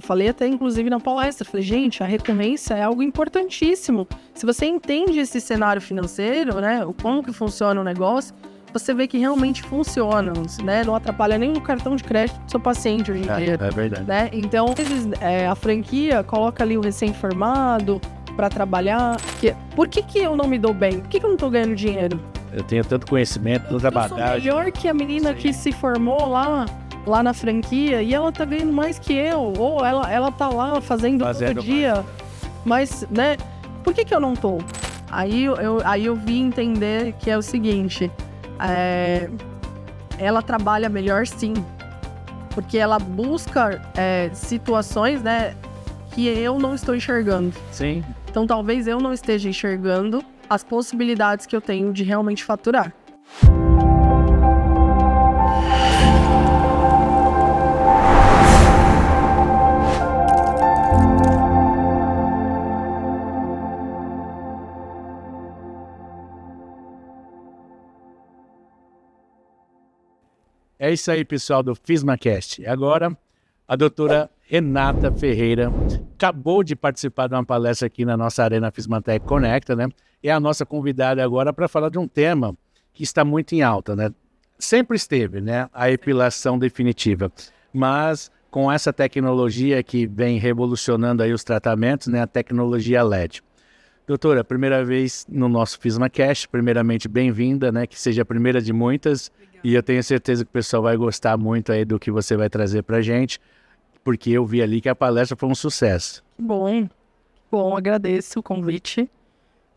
Falei até inclusive na palestra, falei, gente, a recorrência é algo importantíssimo. Se você entende esse cenário financeiro, né, como que funciona o negócio, você vê que realmente funciona, né? Não atrapalha nem o cartão de crédito do seu paciente hoje em dia. É verdade. Né? Então, a franquia coloca ali o recém-formado para trabalhar. Por que eu não me dou bem? Por que eu não tô ganhando dinheiro? Eu tenho tanto conhecimento, tanta bagagem. Eu sou melhor que a menina que se formou lá na franquia e ela tá ganhando mais que eu. Ou ela tá lá fazendo todo dia. Mas, né? Por que eu não tô? Aí eu vim entender que é o seguinte... ela trabalha melhor sim, porque ela busca situações, né, que eu não estou enxergando. Sim. Então talvez eu não esteja enxergando as possibilidades que eu tenho de realmente faturar. É isso aí, pessoal do FismaCast. Agora, a doutora Renata Ferreira acabou de participar de uma palestra aqui na nossa Arena Fismatec Conecta, né? É a nossa convidada agora para falar de um tema que está muito em alta, né? Sempre esteve, né? A epilação definitiva. Mas com essa tecnologia que vem revolucionando aí os tratamentos, né? A tecnologia LED. Doutora, primeira vez no nosso FismaCast, primeiramente bem-vinda, né? Que seja a primeira de muitas. Obrigada. E eu tenho certeza que o pessoal vai gostar muito aí do que você vai trazer pra gente, porque eu vi ali que a palestra foi um sucesso. Bom, agradeço o convite.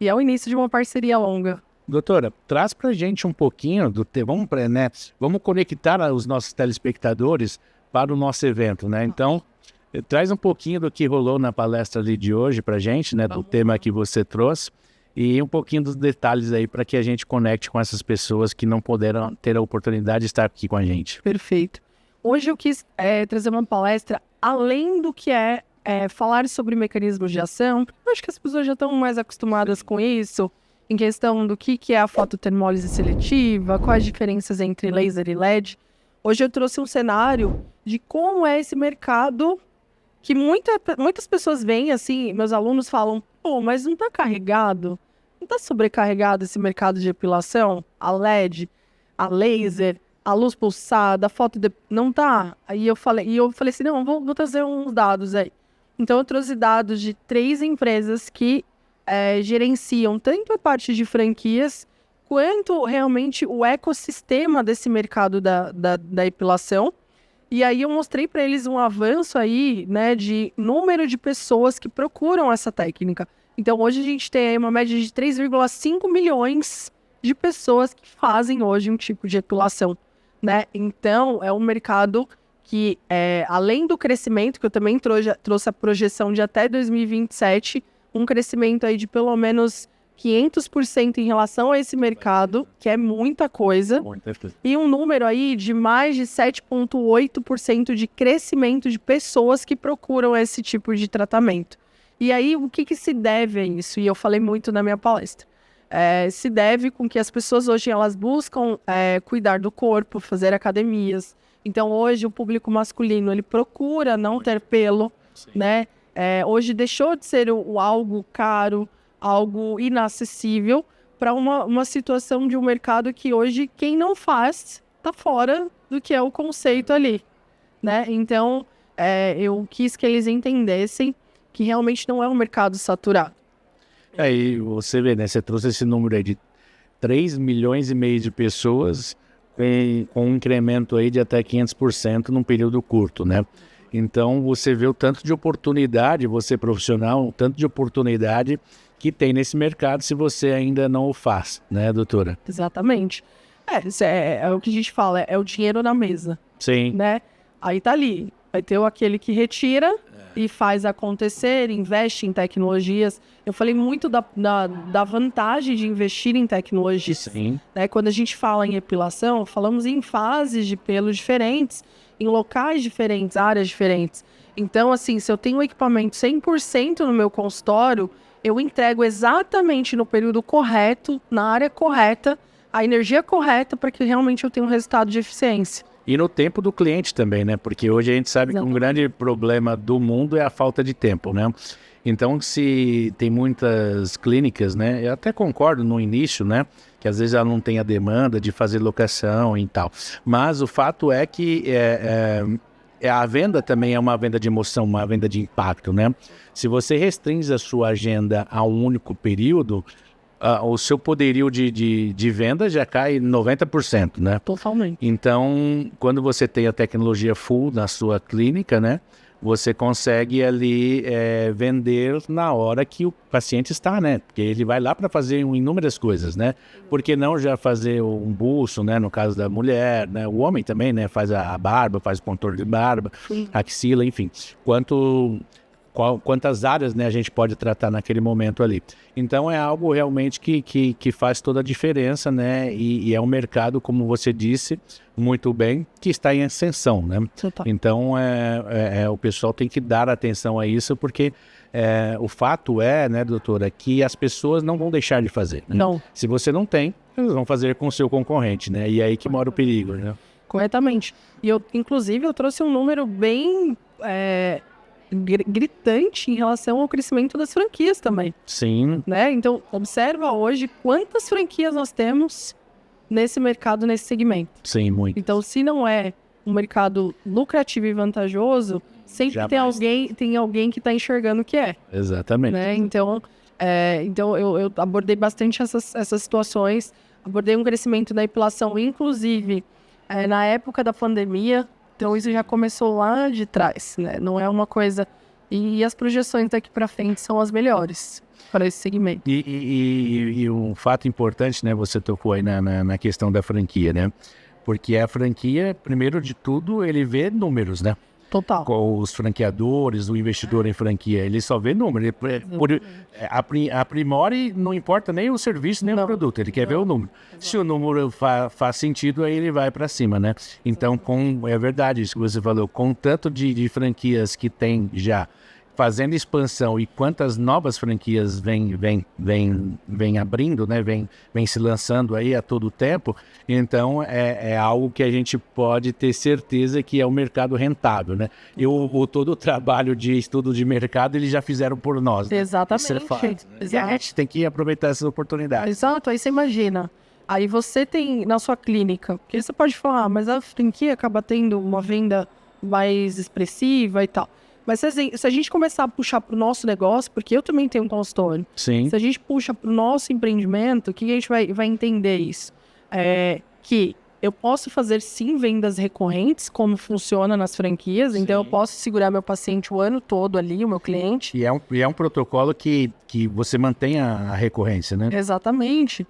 E é o início de uma parceria longa. Doutora, traz pra gente um pouquinho do tema, né? Vamos conectar os nossos telespectadores para o nosso evento, né? Então, traz um pouquinho do que rolou na palestra ali de hoje pra gente, né? Do tema que você trouxe e um pouquinho dos detalhes aí para que a gente conecte com essas pessoas que não puderam ter a oportunidade de estar aqui com a gente. Perfeito. Hoje eu quis trazer uma palestra além do que falar sobre mecanismos de ação. Eu acho que as pessoas já estão mais acostumadas com isso, em questão do que é a fototermólise seletiva, quais as diferenças entre laser e LED. Hoje eu trouxe um cenário de como é esse mercado que muitas pessoas veem, assim, meus alunos falam, pô, mas não está carregado? Não está sobrecarregado esse mercado de epilação? A LED, a laser, a luz pulsada, a não tá? Aí eu falei assim, não, vou trazer uns dados aí. Então eu trouxe dados de 3 empresas que gerenciam tanto a parte de franquias, quanto realmente o ecossistema desse mercado da epilação. E aí eu mostrei para eles um avanço aí, né, de número de pessoas que procuram essa técnica. Então hoje a gente tem aí uma média de 3,5 milhões de pessoas que fazem hoje um tipo de epilação, né? Então é um mercado que, além do crescimento, que eu também trouxe a projeção de até 2027, um crescimento aí de pelo menos 500% em relação a esse mercado, que é muita coisa, e um número aí de mais de 7,8% de crescimento de pessoas que procuram esse tipo de tratamento. E aí, o que se deve a isso? E eu falei muito na minha palestra. Se deve com que as pessoas hoje elas buscam cuidar do corpo, fazer academias. Então, hoje, o público masculino, ele procura não ter pelo, né? Hoje deixou de ser algo caro, algo inacessível, para uma situação de um mercado que hoje quem não faz está fora do que é o conceito ali, né? Então, eu quis que eles entendessem que realmente não é um mercado saturado. Aí você vê, né? Você trouxe esse número aí de 3,5 milhões de pessoas com um incremento aí de até 500% num período curto, né? Então, você vê o tanto de oportunidade, você profissional, o tanto de oportunidade que tem nesse mercado se você ainda não o faz, né, doutora? Exatamente. É o que a gente fala, é o dinheiro na mesa. Sim. Né? Aí tá ali, vai ter aquele que retira e faz acontecer, investe em tecnologias. Eu falei muito da vantagem de investir em tecnologias. Sim. Né? Quando a gente fala em epilação, falamos em fases de pelo diferentes, em locais diferentes, áreas diferentes. Então, assim, se eu tenho um equipamento 100% no meu consultório, eu entrego exatamente no período correto, na área correta, a energia correta para que realmente eu tenha um resultado de eficiência. E no tempo do cliente também, né? Porque hoje a gente sabe que um grande problema do mundo é a falta de tempo, né? Então, se tem muitas clínicas, né? Eu até concordo no início, né? Que às vezes ela não tem a demanda de fazer locação e tal. Mas o fato é que a venda também é uma venda de emoção, uma venda de impacto, né? Se você restringe a sua agenda a um único período, o seu poderio de venda já cai 90%, né? Totalmente. Então, quando você tem a tecnologia full na sua clínica, né? Você consegue ali vender na hora que o paciente está, né? Porque ele vai lá para fazer inúmeras coisas, né? Por que não já fazer um buço, né? No caso da mulher, né? O homem também, né? Faz a barba, faz o contorno de barba, axila, enfim. Quantas áreas, né, a gente pode tratar naquele momento ali. Então é algo realmente que faz toda a diferença, né? E é um mercado, como você disse muito bem, que está em ascensão, né? Então o pessoal tem que dar atenção a isso, porque o fato né, doutora, que as pessoas não vão deixar de fazer. Né? Não. Se você não tem, eles vão fazer com o seu concorrente, né? E é aí que mora o perigo, né? Corretamente. E inclusive, eu trouxe um número bem gritante em relação ao crescimento das franquias também. Sim. Né? Então, observa hoje quantas franquias nós temos nesse mercado, nesse segmento. Sim, muito. Então, se não é um mercado lucrativo e vantajoso, sempre tem alguém que está enxergando que é. Exatamente. Né? Então eu abordei bastante essas situações, abordei um crescimento da epilação, inclusive na época da pandemia. Então isso já começou lá de trás, né? Não é uma coisa... E as projeções daqui para frente são as melhores para esse segmento. E um fato importante, né? Você tocou aí na questão da franquia, né? Porque a franquia, primeiro de tudo, ele vê números, né? Total. Com os franqueadores, o investidor em franquia, ele só vê número. Aprimore, não importa nem o serviço, nem o produto, ele quer ver o número. Se o número faz sentido, aí ele vai para cima, né? Então, é verdade isso que você falou, com tanto de franquias que tem já fazendo expansão e quantas novas franquias vem abrindo, né? Vem se lançando aí a todo tempo, então é algo que a gente pode ter certeza que é um mercado rentável, né? E todo o trabalho de estudo de mercado eles já fizeram por nós. Né? Exatamente. Isso é fato, né? E a gente tem que aproveitar essas oportunidades. Exato, aí você imagina. Aí você tem na sua clínica, porque você pode falar, mas a franquia acaba tendo uma venda mais expressiva e tal. Mas se a gente começar a puxar para o nosso negócio, porque eu também tenho um consultório, Sim. Se a gente puxa para o nosso empreendimento, o que a gente vai entender isso? Que eu posso fazer sim vendas recorrentes, como funciona nas franquias, sim. Então eu posso segurar meu paciente o ano todo ali, o meu cliente. E é um protocolo que você mantém a recorrência, né? Exatamente.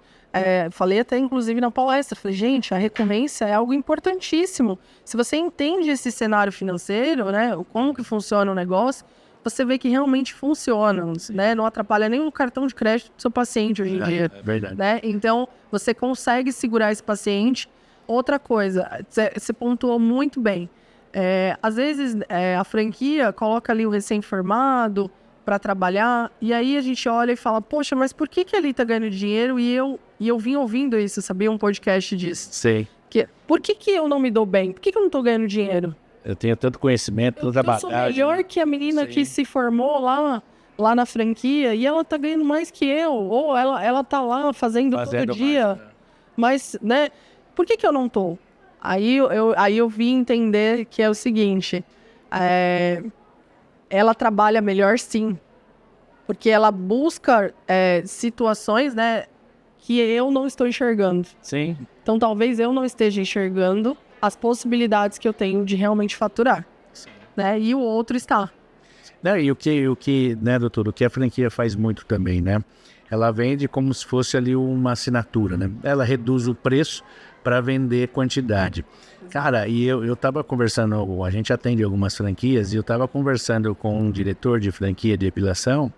Falei até, inclusive, na palestra, falei, gente, a recorrência é algo importantíssimo. Se você entende esse cenário financeiro, né, como que funciona o negócio, você vê que realmente funciona, né? Não atrapalha nem o cartão de crédito do seu paciente hoje em dia. É verdade. Né? Então, você consegue segurar esse paciente. Outra coisa, você pontuou muito bem. Às vezes, a franquia coloca ali o recém-formado para trabalhar, e aí a gente olha e fala, poxa, mas por que ele tá ganhando dinheiro e eu vim ouvindo isso, sabia? Um podcast disso. Sei. Por que eu não me dou bem? Por que eu não tô ganhando dinheiro? Eu tenho tanto conhecimento, tanta bagagem. Eu sou melhor que a menina que se formou lá na franquia e ela tá ganhando mais que eu, ou ela tá lá fazendo todo dia. Mais, né? Mas, né, por que eu não tô? Aí eu vim entender que é o seguinte, ela trabalha melhor sim, porque ela busca situações, né, que eu não estou enxergando. Sim. Então talvez eu não esteja enxergando as possibilidades que eu tenho de realmente faturar. Sim. Né? E o outro está. Não, e o que, né, doutor, o que a franquia faz muito também, né? Ela vende como se fosse ali uma assinatura, né? Ela reduz o preço para vender quantidade. Cara, e eu tava conversando, a gente atende algumas franquias, e eu tava conversando com um diretor de franquia de depilação,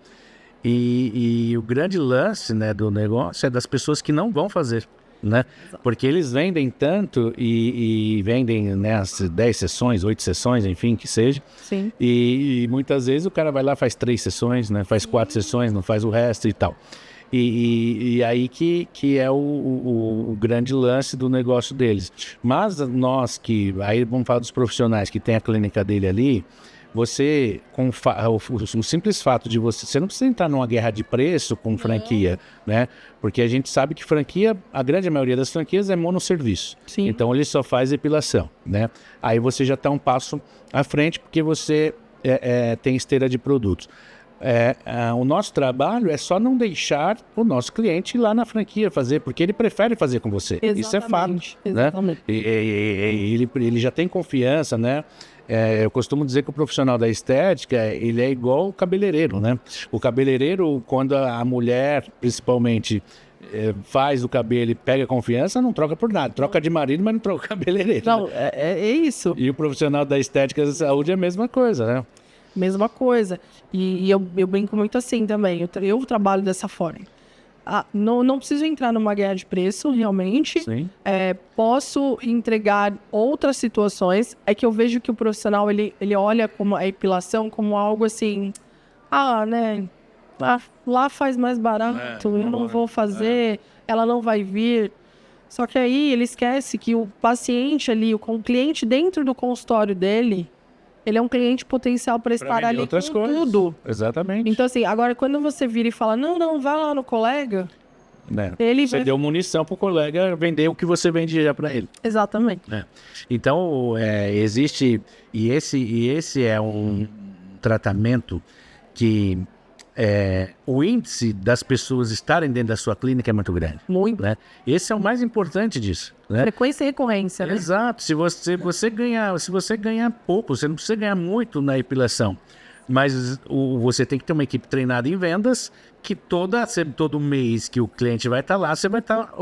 e o grande lance, né, do negócio é das pessoas que não vão fazer, né? Porque eles vendem tanto e vendem, né, as 10 sessões, 8 sessões, enfim, que seja. Sim. E muitas vezes o cara vai lá, faz 3 sessões, né? Faz 4 sessões, não faz o resto e tal. E aí que é o grande lance do negócio deles. Mas nós aí vamos falar dos profissionais que tem a clínica dele ali, você, o simples fato de você não precisa entrar numa guerra de preço com franquia, né? Porque a gente sabe que franquia, a grande maioria das franquias é monosserviço. Sim. Então ele só faz depilação, né? Aí você já está um passo à frente porque você tem esteira de produtos. O nosso trabalho é só não deixar o nosso cliente ir lá na franquia fazer, porque ele prefere fazer com você. Exatamente, isso é fato. Exatamente. Né? Ele já tem confiança, né? Eu costumo dizer que o profissional da estética, ele é igual o cabeleireiro, né? O cabeleireiro, quando a mulher, principalmente, faz o cabelo e pega confiança, não troca por nada. Troca de marido, mas não troca o cabeleireiro. Não, né? é isso. E o profissional da estética e da saúde é a mesma coisa, né? Mesma coisa. E eu brinco muito assim também. Eu trabalho dessa forma. Não preciso entrar numa guerra de preço, realmente. Sim. Posso entregar outras situações. É que eu vejo que o profissional, ele olha como a epilação como algo assim... né? Lá faz mais barato, eu não vou fazer, ela não vai vir. Só que aí ele esquece que o paciente ali, o cliente dentro do consultório dele... Ele é um cliente potencial para estar ali outras com coisas. tudo. Exatamente. Então, assim, agora quando você vira e fala, não, vai lá no colega, Você deu munição pro colega vender o que você vende já para ele. Exatamente. Então, existe... E esse é um tratamento que... o índice das pessoas estarem dentro da sua clínica é muito grande. Muito. Né? Esse é o mais importante disso. Né? Frequência e recorrência, né? Exato. Se você ganhar pouco, você não precisa ganhar muito na epilação. Mas você tem que ter uma equipe treinada em vendas que todo mês que o cliente vai estar lá, você vai estar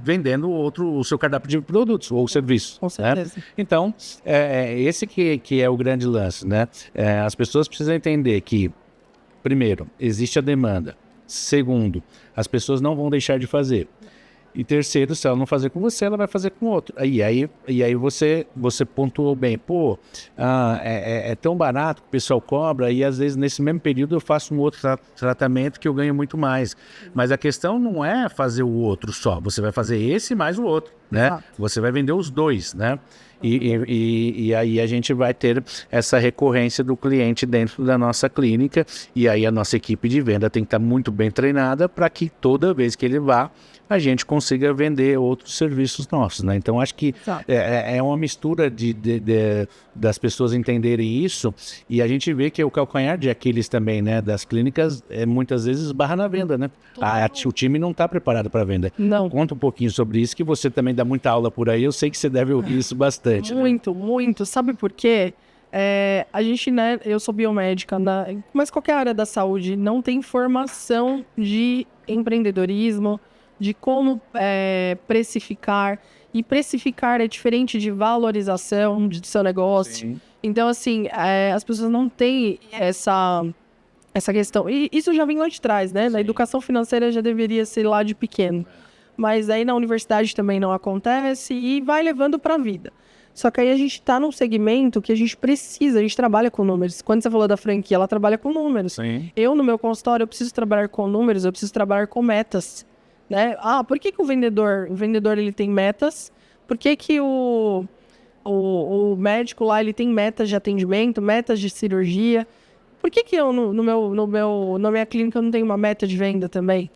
vendendo o seu cardápio de produtos ou serviços. Com certeza. Né? Então, esse que é o grande lance. Né? As pessoas precisam entender que, primeiro, existe a demanda. Segundo, as pessoas não vão deixar de fazer. E terceiro, se ela não fazer com você, ela vai fazer com outro. E aí você pontuou bem. É tão barato que o pessoal cobra e às vezes nesse mesmo período eu faço um outro tratamento que eu ganho muito mais. Mas a questão não é fazer o outro só. Você vai fazer esse mais o outro, né? Você vai vender os dois, né? E aí a gente vai ter essa recorrência do cliente dentro da nossa clínica e aí a nossa equipe de venda tem que estar muito bem treinada para que toda vez que ele vá, a gente consiga vender outros serviços nossos, né? Então, acho que é uma mistura das pessoas entenderem isso e a gente vê que o calcanhar de Aquiles também, né? Das clínicas, muitas vezes barra na venda, né? O time não está preparado para venda. Não. Conta um pouquinho sobre isso, que você também dá muita aula por aí. Eu sei que você deve ouvir isso bastante. Muito, né? Muito. Sabe por quê? A gente, né? Eu sou biomédica, mas qualquer área da saúde não tem formação de empreendedorismo, de como precificar. E precificar é diferente de valorização do seu negócio. Sim. Então, assim, as pessoas não têm essa questão. E isso já vem lá de trás, né? Sim. Na educação financeira já deveria ser lá de pequeno. Mas aí na universidade também não acontece e vai levando para a vida. Só que aí a gente está num segmento que a gente trabalha com números. Quando você falou da franquia, ela trabalha com números. Sim. Eu, no meu consultório, eu preciso trabalhar com números, eu preciso trabalhar com metas. Né? Por que o vendedor ele tem metas? Por que o médico lá ele tem metas de atendimento, metas de cirurgia? Por que eu, na minha clínica, eu não tenho uma meta de venda também?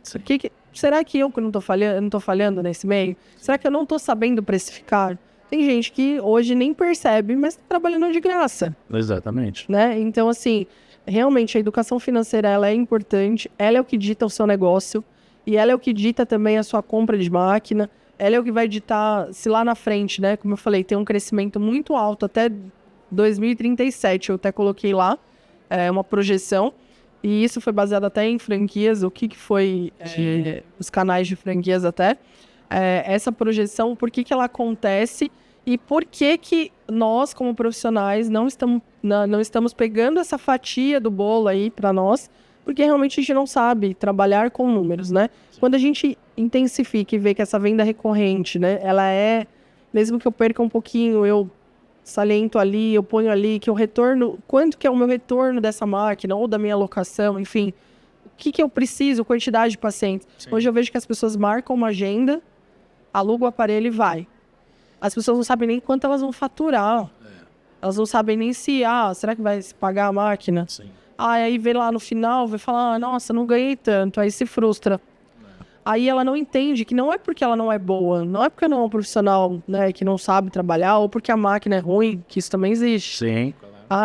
Será que eu não estou falhando nesse meio? Será que eu não estou sabendo precificar? Tem gente que hoje nem percebe, mas está trabalhando de graça. Exatamente. Né? Então, assim, realmente a educação financeira ela é importante, ela é o que dita o seu negócio. E ela é o que dita também a sua compra de máquina. Ela é o que vai ditar, se lá na frente, né? Como eu falei, tem um crescimento muito alto até 2037. Eu até coloquei lá uma projeção. E isso foi baseado até em franquias. O que foi os canais de franquias até. Essa projeção, por que ela acontece e por que nós, como profissionais, não estamos pegando essa fatia do bolo aí para nós. Porque realmente a gente não sabe trabalhar com números, né? Quando a gente intensifica e vê que essa venda recorrente, né? Ela mesmo que eu perca um pouquinho, eu saliento ali, eu ponho ali, que o retorno... Quanto que é o meu retorno dessa máquina ou da minha alocação, enfim. que eu preciso, quantidade de pacientes. Sim. Hoje eu vejo que as pessoas marcam uma agenda, alugam o aparelho e vai. As pessoas não sabem nem quanto elas vão faturar. Elas não sabem nem se, será que vai se pagar a máquina? Sim. Aí vê lá no final, vai falar, nossa, não ganhei tanto, aí se frustra. Aí ela não entende que não é porque ela não é boa, não é porque não é um profissional, né, que não sabe trabalhar, ou porque a máquina é ruim, que isso também existe. Sim.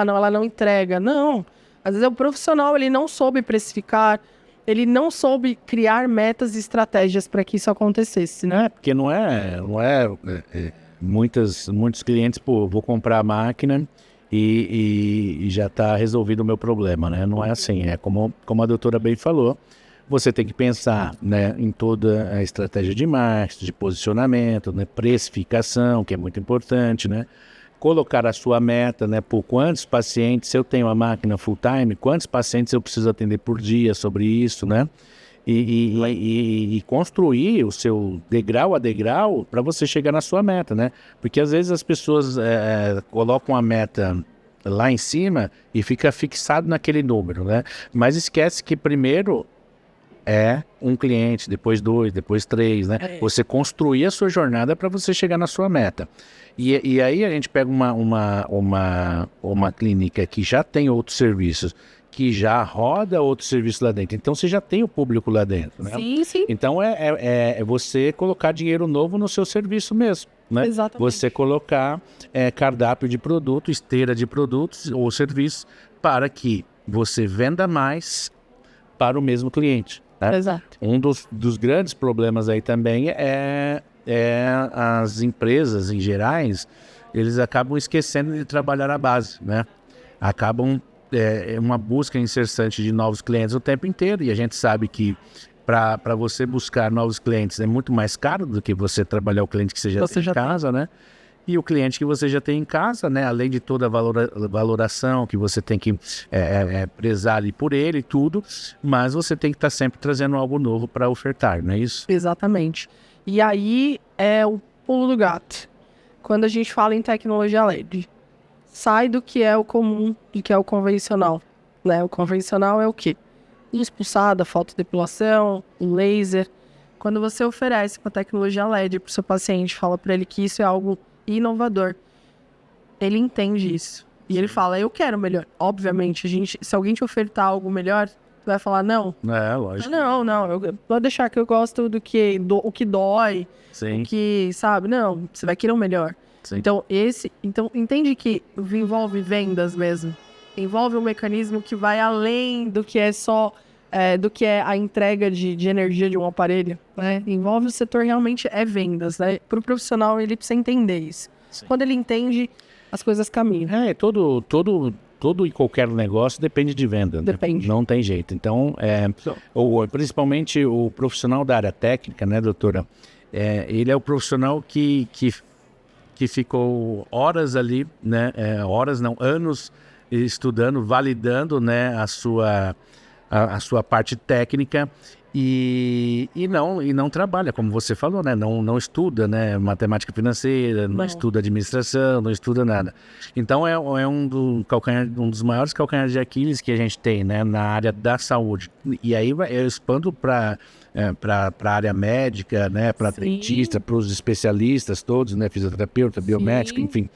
Não, ela não entrega. Não. Às vezes o profissional, ele não soube precificar, ele não soube criar metas e estratégias para que isso acontecesse, né? Porque não é muitos clientes, vou comprar a máquina e já está resolvido o meu problema, né? Não é assim, é como a doutora bem falou, você tem que pensar, né, em toda a estratégia de marketing, de posicionamento, né, precificação, que é muito importante, né? Colocar a sua meta, né, por quantos pacientes, se eu tenho a máquina full time, quantos pacientes eu preciso atender por dia sobre isso, né? E construir o seu degrau a degrau para você chegar na sua meta, né? Porque às vezes as pessoas colocam a meta lá em cima e fica fixado naquele número, né? Mas esquece que primeiro é um cliente, depois 2, depois 3, né? Você construir a sua jornada para você chegar na sua meta. E aí a gente pega uma clínica que já tem outros serviços, que já roda outros serviços lá dentro. Então você já tem o público lá dentro, né? Sim, sim. Então é você colocar dinheiro novo no seu serviço mesmo, né? Exatamente. Você colocar cardápio de produto, esteira de produtos ou serviços para que você venda mais para o mesmo cliente, né? Exato. Um dos grandes problemas aí também é as empresas em gerais, eles acabam esquecendo de trabalhar a base, né? Acabam uma busca incessante de novos clientes o tempo inteiro, e a gente sabe que para você buscar novos clientes é muito mais caro do que você trabalhar o cliente que você já tem em casa, né? E o cliente que você já tem em casa, né? Além de toda a valoração que você tem que prezar ali por ele e tudo, mas você tem que estar sempre trazendo algo novo para ofertar, não é isso? Exatamente. E aí é o pulo do gato. Quando a gente fala em tecnologia LED, sai do que é o comum, do que é o convencional, né? O convencional é o quê? Luz pulsada, fotodepilação, laser. Quando você oferece uma tecnologia LED para o seu paciente, fala para ele que isso é algo inovador, ele entende isso. E ele fala, eu quero melhor. Obviamente, se alguém te ofertar algo melhor, tu vai falar, não. Lógico. Não, eu vou deixar que eu gosto o que dói, Sim. o que, sabe? Não, você vai querer o melhor. Sim. Então, entende que envolve vendas mesmo. Envolve um mecanismo que vai além do que é só, do que é a entrega de energia de um aparelho, né? Envolve o setor realmente vendas, né? Para o profissional, ele precisa entender isso. Sim. Quando ele entende, as coisas caminham. Todo e qualquer negócio depende de venda. Depende. Né? Não tem jeito. Então, principalmente o profissional da área técnica, né, doutora? Ele é o profissional que ficou horas ali, né? Anos estudando, validando, né, a sua parte técnica e não trabalha, como você falou, né? Não estuda, né, matemática financeira, não estuda administração, não estuda nada. Então é um dos maiores calcanhares de Aquiles que a gente tem, né, na área da saúde. E aí eu expando para a área médica, né, para dentista, para os especialistas todos, né, fisioterapeuta, biomédico, enfim.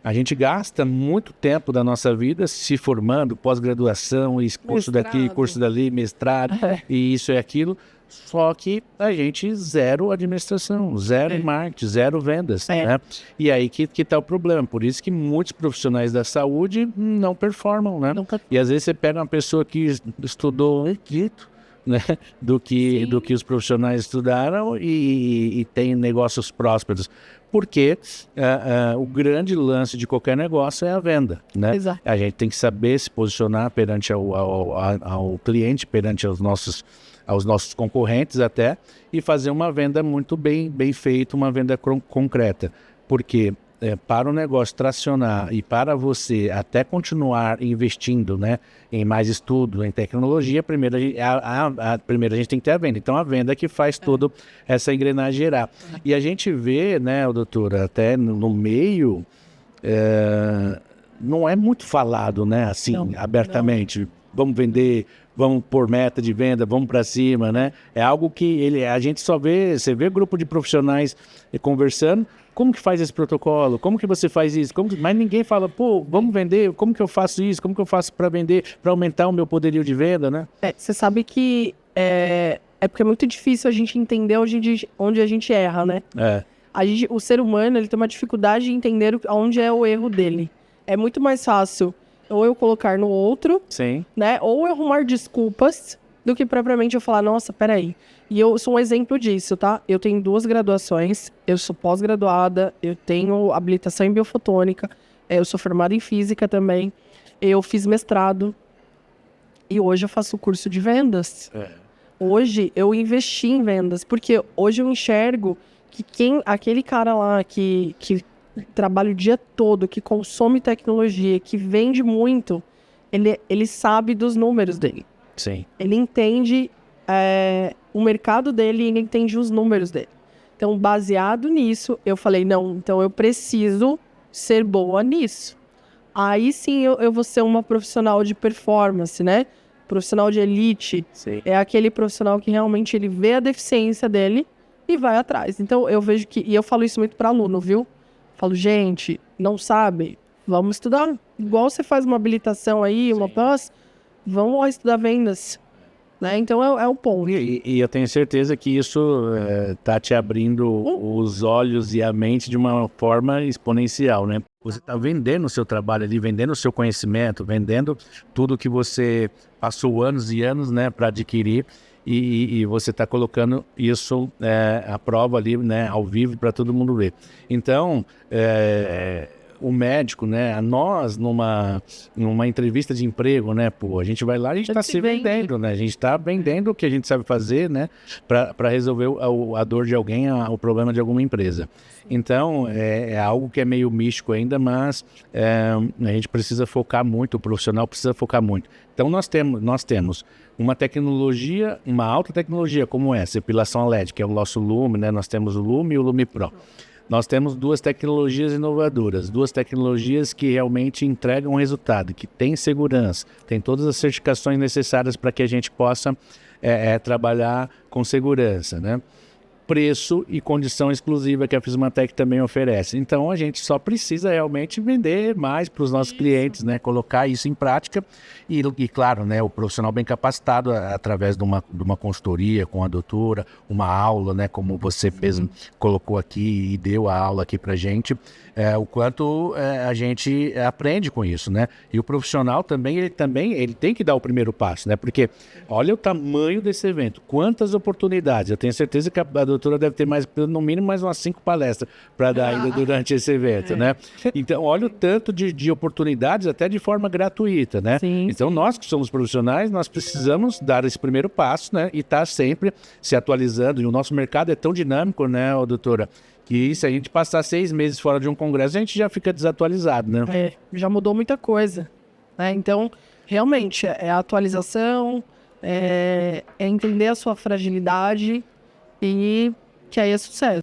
A gente gasta muito tempo da nossa vida se formando, pós-graduação, e curso daqui, curso dali, mestrado, e isso e aquilo. Só que a gente zero administração, zero marketing, zero vendas, né? E aí que tá o problema. Por isso que muitos profissionais da saúde não performam, né? E às vezes você pega uma pessoa que estudou um quinto, né, do que os profissionais estudaram e tem negócios prósperos. Porque o grande lance de qualquer negócio é a venda, né? Exato. A gente tem que saber se posicionar perante ao cliente, perante aos nossos concorrentes até, e fazer uma venda muito bem feita, uma venda concreta. Porque para o negócio tracionar e para você até continuar investindo, né, em mais estudo, em tecnologia, primeiro a gente tem que ter a venda. Então a venda é que faz toda essa engrenagem girar. E a gente vê, né, doutora, até no meio, não é muito falado, né, assim, abertamente. vamos vender, vamos pôr meta de venda, vamos para cima, né? É algo que a gente só vê, você vê grupo de profissionais conversando, como que faz esse protocolo? Como que você faz isso? Mas ninguém fala, pô, vamos vender, como que eu faço isso? Como que eu faço para vender, para aumentar o meu poderio de venda, né? Você sabe que é porque é muito difícil a gente entender onde a gente erra, né? O ser humano, ele tem uma dificuldade de entender onde é o erro dele. É muito mais fácil ou eu colocar no outro, Sim. né? Ou eu arrumar desculpas do que propriamente eu falar, nossa, peraí. E eu sou um exemplo disso, tá? Eu tenho 2 graduações, eu sou pós-graduada, eu tenho habilitação em biofotônica, eu sou formada em física também, eu fiz mestrado e hoje eu faço curso de vendas. Hoje eu investi em vendas, porque hoje eu enxergo que aquele cara lá que trabalha o dia todo, que consome tecnologia, que vende muito, ele sabe dos números dele. Sim. Ele entende o mercado dele e ele entende os números dele. Então, baseado nisso, eu falei, não, então eu preciso ser boa nisso. Aí sim eu vou ser uma profissional de performance, né? Profissional de elite. Sim. É aquele profissional que realmente ele vê a deficiência dele e vai atrás. Então, eu vejo e eu falo isso muito para aluno, viu? Falo, gente, não sabe? Vamos estudar. Igual você faz uma habilitação aí, uma pós, vamos lá estudar vendas. Né? Então, é o ponto. E eu tenho certeza que isso tá te abrindo os olhos e a mente de uma forma exponencial, né? Você está vendendo o seu trabalho ali, vendendo o seu conhecimento, vendendo tudo que você passou anos e anos, né, para adquirir. E você está colocando isso à prova ali, né, ao vivo, para todo mundo ver. Então, o médico, né, nós numa entrevista de emprego, né, pô, a gente vai lá e a gente está se vendendo, né, a gente está vendendo o que a gente sabe fazer, né, para resolver a dor de alguém, o problema de alguma empresa. Então, é algo que é meio místico ainda, mas a gente precisa focar muito, o profissional precisa focar muito. Então, nós temos uma tecnologia, uma alta tecnologia como essa, epilação LED, que é o nosso Lume, né, nós temos o Lume e o Lume Pro. Nós temos 2 tecnologias inovadoras, 2 tecnologias que realmente entregam resultado, que têm segurança, tem todas as certificações necessárias para que a gente possa trabalhar com segurança, né? Preço e condição exclusiva que a Fismatec também oferece. Então, a gente só precisa realmente vender mais para os nossos clientes, né? Colocar isso em prática e claro, né? O profissional bem capacitado através de uma consultoria com a doutora, uma aula, né? Como você mesmo colocou aqui e deu a aula aqui para a gente, o quanto a gente aprende com isso, né? E o profissional também, ele tem que dar o primeiro passo, né? Porque olha o tamanho desse evento, quantas oportunidades. Eu tenho certeza que a doutora deve ter no mínimo mais umas 5 palestras para dar ainda durante esse evento, né? Então, olha o tanto de oportunidades até de forma gratuita, né? Sim. Então, nós que somos profissionais, nós precisamos dar esse primeiro passo, né? E estar sempre se atualizando. E o nosso mercado é tão dinâmico, né, doutora? Que se a gente passar 6 meses fora de um congresso, a gente já fica desatualizado, né? Já mudou muita coisa, né? Então, realmente, é a atualização, é entender a sua fragilidade e que aí é sucesso.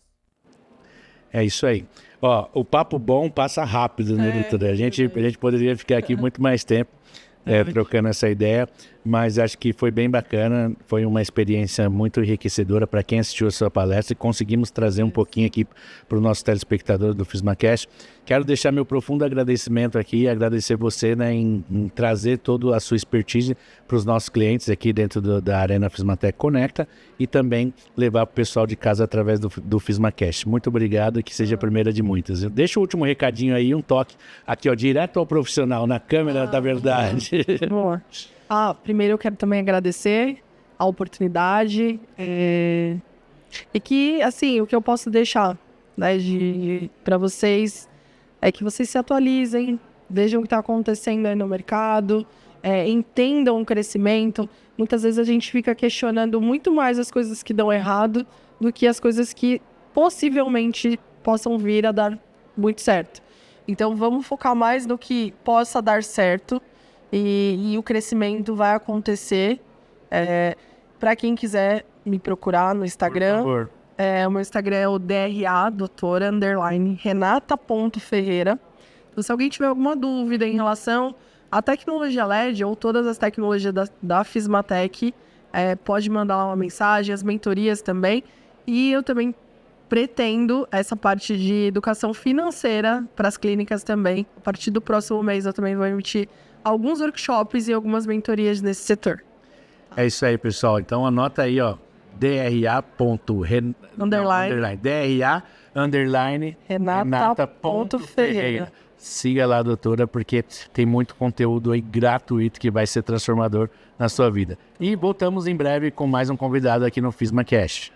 É isso aí. Ó, o papo bom passa rápido, né, doutora? A gente poderia ficar aqui muito mais tempo trocando essa ideia, mas acho que foi bem bacana, foi uma experiência muito enriquecedora para quem assistiu a sua palestra e conseguimos trazer um pouquinho aqui para o nosso telespectador do FismaCast. Quero deixar meu profundo agradecimento aqui, agradecer você, né, em trazer toda a sua expertise para os nossos clientes aqui dentro da Arena Fismatec Conecta e também levar para o pessoal de casa através do FismaCast. Muito obrigado e que seja a primeira de muitas. Deixa o último recadinho aí, um toque aqui, ó, direto ao profissional, na câmera da verdade. Boa. Primeiro eu quero também agradecer a oportunidade e que, assim, o que eu posso deixar, né, para vocês é que vocês se atualizem, vejam o que está acontecendo aí no mercado, entendam o crescimento. Muitas vezes a gente fica questionando muito mais as coisas que dão errado do que as coisas que possivelmente possam vir a dar muito certo. Então vamos focar mais no que possa dar certo. E o crescimento vai acontecer. Para quem quiser me procurar no Instagram, Por favor. O meu Instagram é o DRA, doutora_Renata.Ferreira. Então, se alguém tiver alguma dúvida em relação A tecnologia LED, ou todas as tecnologias da Fismatec, pode mandar lá uma mensagem, as mentorias também. E eu também pretendo essa parte de educação financeira para as clínicas também. A partir do próximo mês eu também vou emitir alguns workshops e algumas mentorias nesse setor. É isso aí, pessoal. Então anota aí, ó, DRA_Renata.Ferreira. Siga lá, doutora, porque tem muito conteúdo aí gratuito que vai ser transformador na sua vida. E voltamos em breve com mais um convidado aqui no FismaCast.